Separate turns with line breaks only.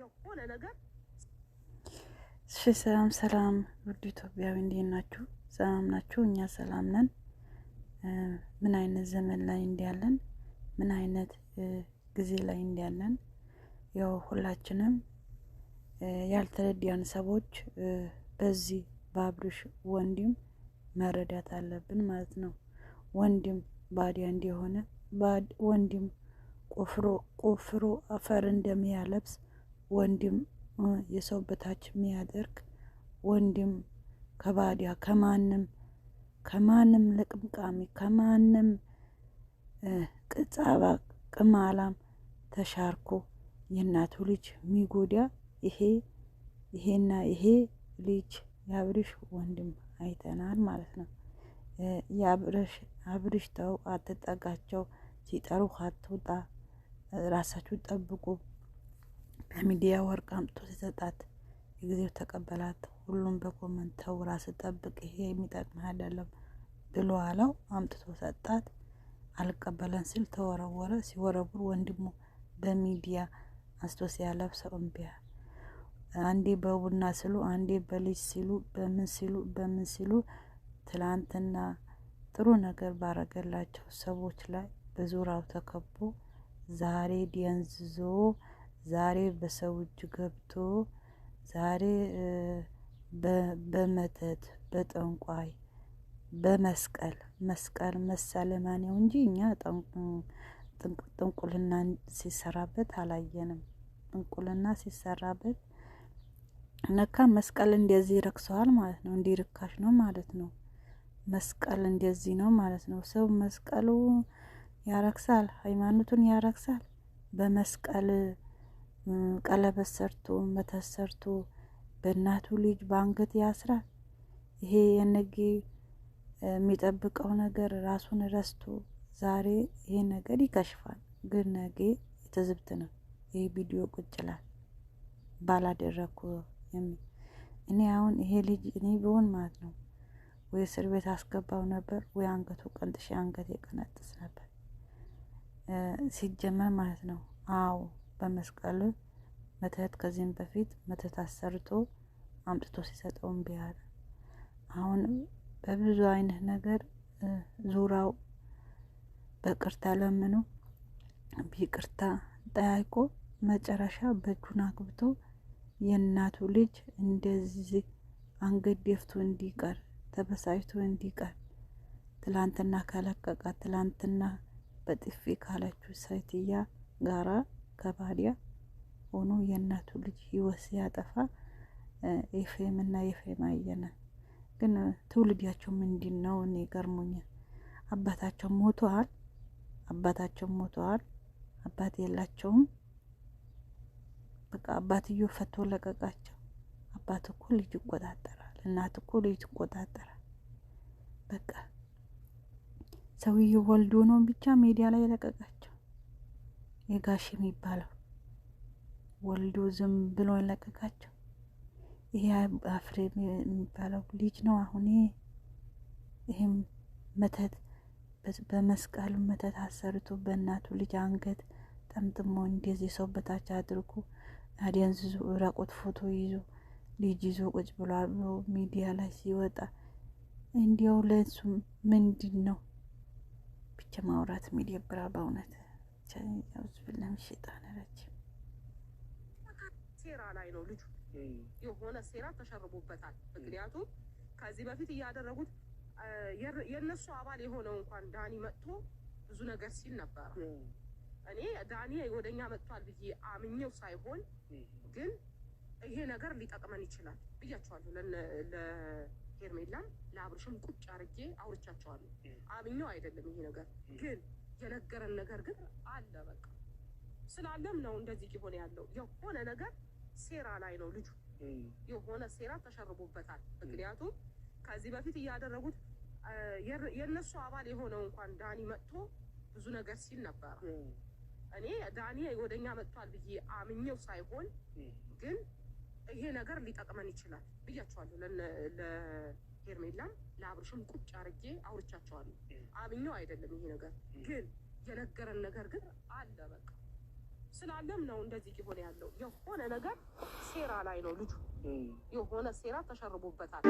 የሆነ ነገር
ሰላም ሰላም ውድ ኢትዮጵያዊ እንዴት ናችሁ? ሰላም ናችሁ? እኛ ሰላም ነን። ምን አይነት ዘመን ላይ እንዲያለን ምን አይነት ጊዜ ላይ እንዲያለን ያው ሁላችንም ያልተረዳን ሰዎች በዚህ በአብርሽ ወንድም መረዳት አለብን ማለት ነው። ወንድም ባዲያ እንደሆነ ወንድም ቆፍሮ አፈር እንደሚያለብስ ወንድም የሰው በታች የሚያደርግ ወንድም ከባዲያ ከማንም ለቅምቃሚ ከማንም ቅጻባ ቅማላም ተሻርኮ የእናቱ ልጅ ሚጎዳ ይሄና ይሄ ልጅ የአብርሽ ወንድም አይተናል ማለት ነው። አብርሽ ተው አትጠጋቸው፣ ሲጠሩ አትውጣ፣ ራሳችሁ ጠብቁ። በሚዲያ ወርቅ አምጥቶ ሲሰጣት የጊዜው ተቀበላት። ሁሉም በኮመንት ተው ራስ ጠብቅ፣ ይሄ የሚጠቅምህ አይደለም ብሎ አለው። አምጥቶ ሰጣት። አልቀበለን ሲል ተወረወረ። ሲወረውር ወንድሙ በሚዲያ አንስቶ ሲያለብሰው እምቢ አለ። አንዴ በቡና ሲሉ፣ አንዴ በልጅ ሲሉ፣ በምን ሲሉ ትላንትና ጥሩ ነገር ባረገላቸው ሰዎች ላይ በዙሪያው ተከቦ ዛሬ ዲንዝዞ ዛሬ በሰው እጅ ገብቶ ዛሬ በመተት በጠንቋይ በመስቀል መሳለማኔው እንጂ እኛ ጥንቁልና ሲሰራበት አላየንም። ጥንቁልና ሲሰራበት ነካ መስቀል እንደዚህ ረክሰዋል ማለት ነው። እንዲህ ርካሽ ነው ማለት ነው። መስቀል እንደዚህ ነው ማለት ነው። ሰው መስቀሉ ያረክሳል፣ ሃይማኖቱን ያረክሳል። በመስቀል ቀለበት ሰርቶ መተት ሰርቶ በእናቱ ልጅ በአንገት ያስራል። ይሄ የነገ የሚጠብቀው ነገር ራሱን ረስቶ ዛሬ ይሄ ነገር ይከሽፋል። ግን ነገ የትዝብት ነው። ይሄ ቪዲዮ ቁጭላል ባላደረኩ እኔ አሁን ይሄ ልጅ እኔ ቢሆን ማለት ነው ወይ እስር ቤት አስገባው ነበር ወይ አንገቱ ቀንጥሼ አንገቴ ቀነጥስ ነበር ሲጀመር ማለት ነው። አዎ በመስቀል መተት ከዚህም በፊት መተት አሰርቶ አምጥቶ ሲሰጠው እምቢ አለ። አሁን በብዙ አይነት ነገር ዙራው በቅርታ ለምኑ ቢቅርታ ጠያይቆ መጨረሻ በእጁን አግብቶ የእናቱ ልጅ እንደዚህ አንገት ደፍቶ እንዲቀር ተበሳጭቶ እንዲቀር ትላንትና ከለቀቃት ትላንትና በጥፊ ካለችው ሴትያ ጋራ ከባዲያ ሆኖ የእናቱ ልጅ ህይወት ሲያጠፋ ኤፍሬም እና ኤፍሬም አየነ። ግን ትውልዳቸው ምንድን ነው? እኔ ገርሞኛል። አባታቸው ሞተዋል። አባት የላቸውም። በቃ አባትዮ ፈቶ ለቀቃቸው። አባት እኮ ልጅ ይቆጣጠራል፣ እናት እኮ ልጅ ትቆጣጠራል። በቃ ሰውዬው ወልዶ ነው ብቻ ሚዲያ ላይ ለቀቃቸው። የጋሽ የሚባለው ወልዶ ዝም ብሎ ለቀቃቸው። ይሄ ኤፍሬም የሚባለው ልጅ ነው። አሁን ይሄም መተት በመስቀል መተት አሰርቶ በእናቱ ልጅ አንገት ጠምጥሞ እንደዚህ ሰው በታች አድርጎ አዲያንዝዞ ራቆት ፎቶ ይዞ ልጅ ይዞ ቁጭ ብሏል ብሎ ሚዲያ ላይ ሲወጣ እንዲያው ለሱ ምንድን ነው ብቻ ማውራት የሚደብራ በእውነት ያውዝብለም ሸይጣን ረጅ
ሴራ ላይ ነው ልጁ። የሆነ ሴራ ተሸርቦበታል። ምክንያቱም ከዚህ በፊት እያደረጉት የነሱ አባል የሆነው እንኳን ዳኒ መጥቶ ብዙ ነገር ሲል ነበር። እኔ ዳኒ ወደኛ መጥቷል ብዬ አምኜው ሳይሆን ግን ይሄ ነገር ሊጠቅመን ይችላል ብያቸዋለሁ። ለሄርሜላም ለአብርሽም ቁጭ አርጌ አውርቻቸዋለሁ። አምኜው አይደለም ይሄ ነገር ግን የነገረን ነገር ግን አለ። በቃ ስላለም ነው እንደዚህ ሊሆን ያለው። የሆነ ነገር ሴራ ላይ ነው ልጁ። የሆነ ሴራ ተሸርቦበታል። ምክንያቱም ከዚህ በፊት እያደረጉት የነሱ አባል የሆነው እንኳን ዳኒ መጥቶ ብዙ ነገር ሲል ነበር። እኔ ዳኒ ወደኛ መጥቷል ብዬ አምኜው ሳይሆን ግን ይሄ ነገር ሊጠቅመን ይችላል ብያቸዋለሁ። ለሄርሜላም ለአብርሽም ቁጭ አርጌ አውርቻቸዋለሁ። አምኜው አይደለም ይሄ ነገር ግን የነገረን ነገር ግን አለ። በቃ ስላለም ነው እንደዚህ ይሆነ ያለው። የሆነ ነገር ሴራ ላይ ነው ልጁ፣ የሆነ ሴራ ተሸርቦበታል።